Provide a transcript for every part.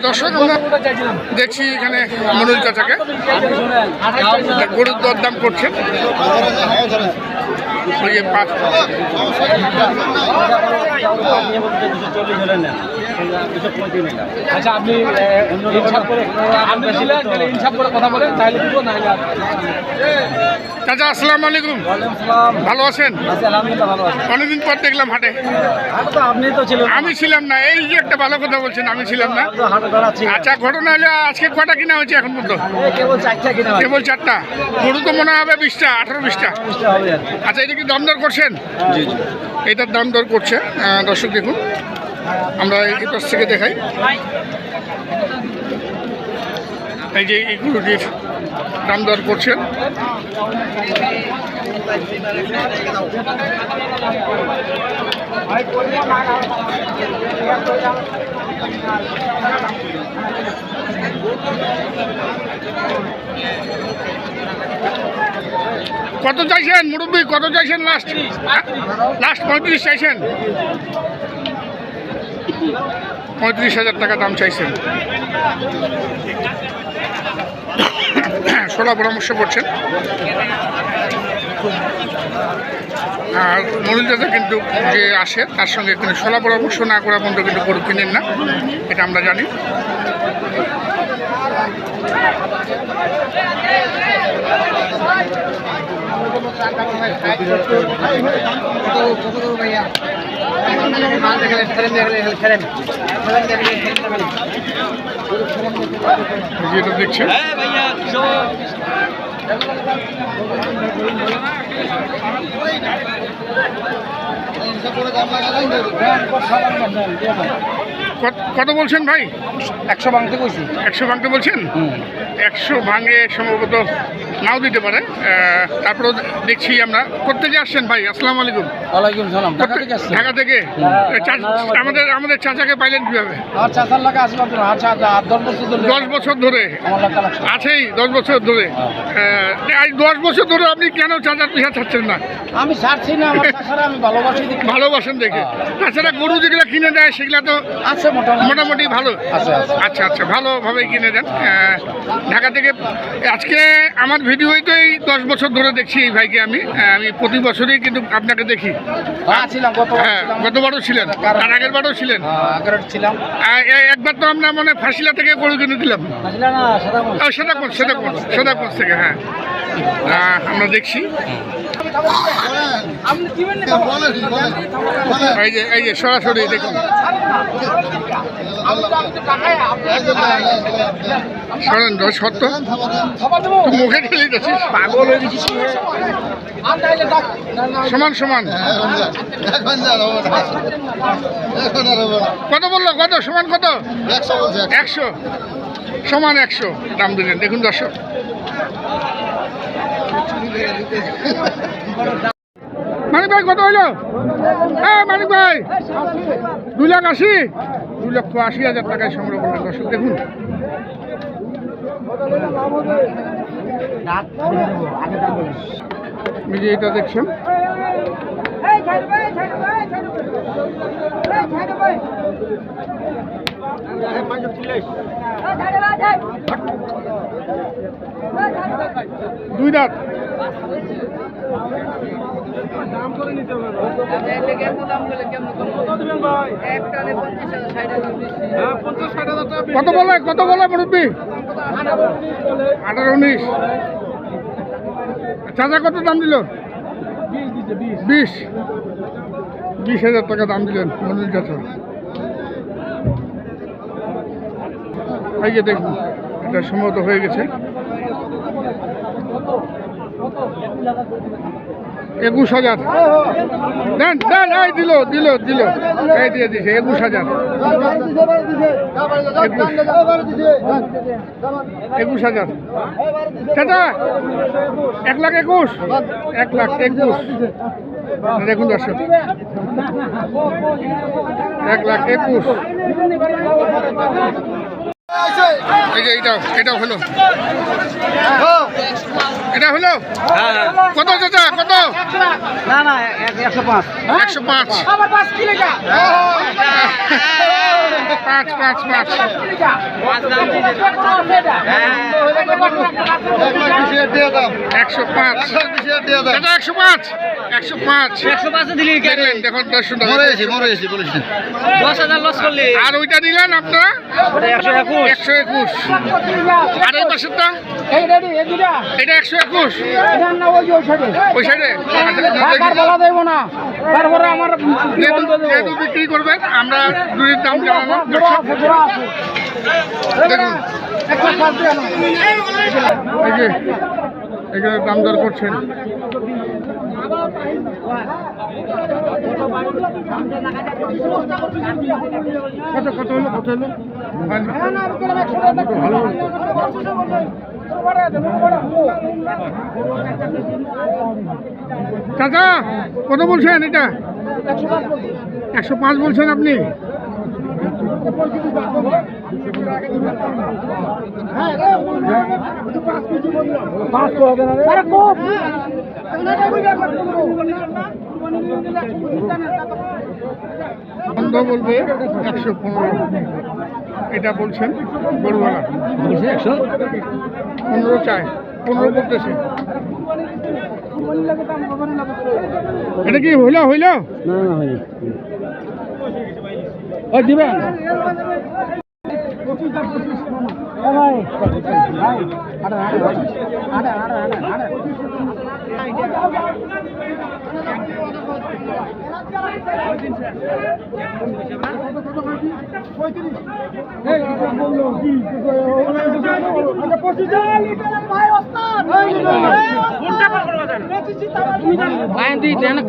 দর্শক আমরা দেখছি এখানে মনুল চাচাকে গরুর দরদাম করছেন। আচ্ছা আপনি কথা বলেন তাহলে চাচা আসসালামু আলাইকুম, ভালো আছেন? অনেকদিন পর দেখলাম হাটে। আপনি তো ছিলেন, আমি ছিলাম না। এই যে একটা ভালো কথা বলছেন, আমি ছিলাম না। আচ্ছা ঘটনা হলে আজকে কটা কিনা হয়েছে এখন পর্যন্ত? কেবল 4টা। গরু তো মনে হবে 20টা 18-20টা। আচ্ছা এটা কি দাম দর করছেন? এটার দাম দর করছে দর্শক দেখুন, আমরা এই পাশ থেকে দেখাই। এই যে এই গরুটির দাম দর করছেন। কত চাইছেন মুরব্বী, কত চাইছেন? লাস্ট 35 চাইছেন। 35,000 টাকা দাম চাইছেন। সোলা পরামর্শ করছেন। আর মনুল চাচা কিন্তু যে আসে তার সঙ্গে কিন্তু সোলা পরামর্শ না করা পর্যন্ত কিন্তু গরু কিনেন না, এটা আমরা জানি। যেটা দেখছেন কত বলছেন ভাই? 100 ভাঙতে কইছি। 100 ভাঙতে বলছেন? 100 ভাঙে সম্ভবত নাও দিতে পারে। তারপরে দেখছি আমরা। কোথেকে আসছেন ভাই? আসসালামু আলাইকুম। ওয়ালাইকুম সালাম। ঢাকা থেকে আসছি। ঢাকা থেকে? আমাদের চাচাকে পাইলেন কিভাবে? আর চাচার লাগা আসলাম তো। আচ্ছা 10 বছর ধরে আছেই। 10 বছর ধরে। 10 বছর ধরে আপনি কেন চাচার পিছা ছাড়ছেন না? আমি ছাড়ছি না, আমার চাচারা আমি ভালোবাসেন দেখে। তাছাড়া গরু যেগুলো কিনে দেয় সেগুলো তো আছে মোটামুটি ভালো। আচ্ছা আচ্ছা, ভালোভাবে কিনে দেন। ঢাকা থেকে আজকে আমার ভিডিওই তো এই 10 বছর ধরে দেখছি এই ভাইকে। আমি প্রতি বছরই কিন্তু আপনাকে দেখি। গতবারও ছিলেন, তার আগের বারও ছিলেন। একবার তো আমরা মনে ফাঁসিলা থেকে গরু কিনে দিলাম। সেদাকুঞ্জ থেকে। হ্যাঁ আমরা দেখছি। এই যে সরাসরি দেখুন, সত্য মুখে ঠেলে যাচ্ছিস, পাগল হয়ে গেছিস। সমান কত বললো? কত সমান? কত? 100 সমান 100 দাম দিলেন। দেখুন দর্শক, মানিক ভাই কত হইল? হ্যাঁ মানিক ভাই 2,80,000। 2,80,000 টাকায় সংগ্রহ করলেন দর্শক। দেখুন যে এটা দেখছেন, দুই দাঁত। কত বলে মুরব্বী? 18-19। চাচা কত দাম দিল? 20,000 টাকা দাম দিলেন মনুল চাচা। এই যে দেখুন, এটা সম্ভবত হয়ে গেছে 21,000। দেন এই দিল এই দিয়ে দিছে 21,000। 21,000 চাচা। 1,21,000। 1,21,000 দেখুন দর্শক, 1,21,000। এই যে এটাও হলো। এটা হলো কত চাচা কত? না না 105 105। আবার 5 কিলো কা 5 5 5। 105 দাদা 105 105 দিলি দেখলেন দেখুন দর্শক দশ হাজার লস করলি আর ওইটা দিলেন আপনারা 121। আর এই পাশেরটা এই রেডি এই দুটা এটা 121 এটা না ওই সাইডে ওই সাইডে। বারবার বলা দেব না তারপরে আমার যেহেতু বিক্রি করবেন আমরা দুধের দাম জানালাম দর্শক দেখুন এই যে এখানে দাম দর করছেন। কত কত হলো কত হলো ভালো চাচা কত বলছেন এটা? 105 বলছেন আপনি? বন্ধ বলবে 115 এটা বলছেন গরুওয়ালা 115 চায় 15 করতেছে। এটা কি হইল হইল দিবেন?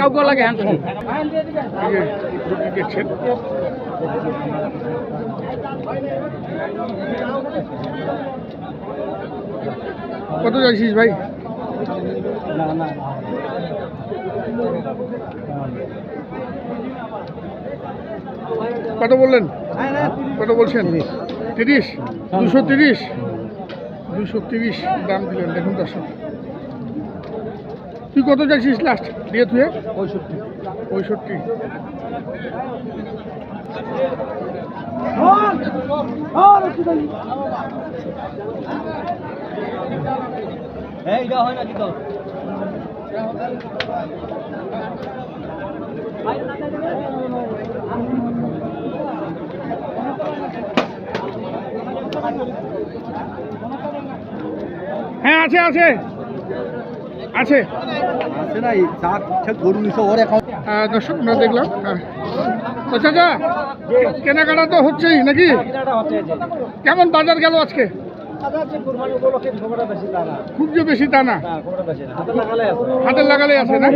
কাউকে লাগে দেখছেন কত যাচ্ছিস ভাই? কত বললেন? কত বলছেন? 30 230 230 দাম দিলেন। দেখুন দর্শক তুই কত যাচ্ছিস লাস্ট দিয়ে তুই? 65। এইটা হয় নাকি তো হ্যাঁ আছে আছে আছে আছে না এই চা ঠিক গরু নিছো ওর এখন দর্শক আমরা দেখলাম। তো চাচা কেনাকাটা তো হচ্ছেই নাকি? কেমন বাজার গেল আজকে? খুব যে বেশি তা না, হাতের লাগালে আছে না,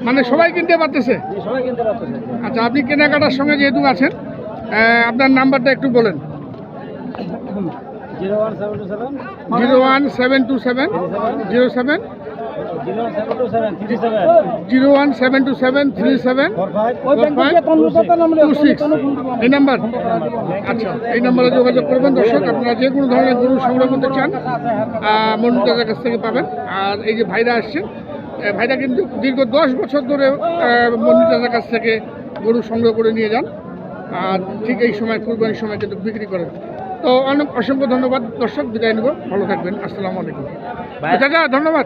মানে সবাই কিনতে পারতেছে। আচ্ছা আপনি কেনাকাটার সঙ্গে যেহেতু আছেন আপনার নাম্বারটা একটু বলেন। 01727 07 0172737 4526 এই নাম্বার। আচ্ছা এই নাম্বারে যোগাযোগ করবেন দর্শক। আপনারা যে কোনো ধরনের গরু সংগ্রহ করতে চান মনিটারের কাছ থেকে পাবেন। আর এই যে ভাইরা আসছেন, ভাইরা কিন্তু দীর্ঘ 10 বছর ধরে মনিটারের কাছ থেকে গরু সংগ্রহ করে নিয়ে যান। আর ঠিক এই সময় কুরবানির সময় কিন্তু বিক্রি করেন। তো অনেক অসংখ্য ধন্যবাদ দর্শক, বিদায় নেব। ভালো থাকবেন। আসসালামু আলাইকুম। চাচা ধন্যবাদ।